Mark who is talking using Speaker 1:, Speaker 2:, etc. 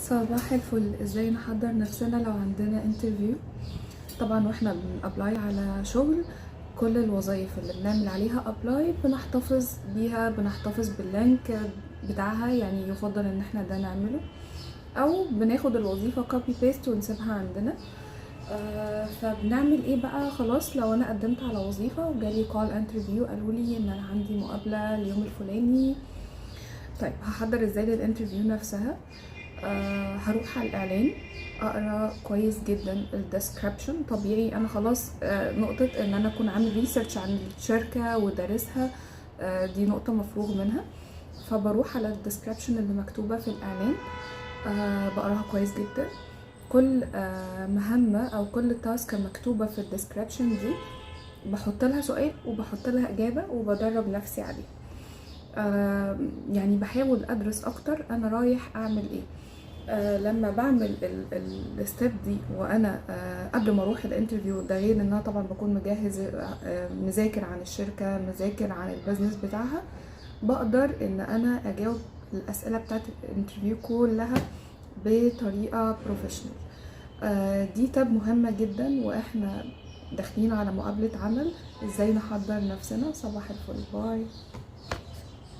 Speaker 1: صباح الفل. ازاي نحضر نفسنا لو عندنا انترفيو؟ طبعا واحنا بنابلاي على شغل، كل الوظائف اللي بنعمل عليها ابلاي بنحتفظ بيها، بنحتفظ باللينك بتاعها، يعني يفضل ان احنا ده نعمله، او بناخد الوظيفة كوبي بيست ونسيبها عندنا. فبنعمل ايه بقى؟ خلاص لو انا قدمت على وظيفة وجالي كول انترفيو، قالوا لي ان انا عندي مقابلة اليوم الفلاني، طيب هحضر ازاي للانترفيو نفسها؟ هروح على الاعلان، اقرا كويس جدا الديسكريبشن. طبيعي انا خلاص نقطة ان انا اكون عامل ريسيرش عن الشركة ودارسها، دي نقطة مفروغ منها. فبروح على الديسكريبشن اللي مكتوبة في الاعلان، بقراها كويس جدا. كل مهمة او كل تاسك مكتوبة في الديسكريبشن دي بحط لها سؤال وبحط لها اجابة وبدرب نفسي عليه. يعني بحاول ادرس اكتر انا رايح اعمل ايه. لما بعمل الستيب دي وانا قبل ما اروح الانترفيو، ده غير ان انا طبعا بكون مجهز، مذاكر عن الشركه، مذاكر عن البيزنس بتاعها، بقدر ان انا اجاوب الاسئله بتاعت الانترفيو كلها بطريقه بروفيشنال. دي تاب مهمه جدا واحنا داخلين على مقابله عمل، ازاي نحضر نفسنا. صباح الفل، باي.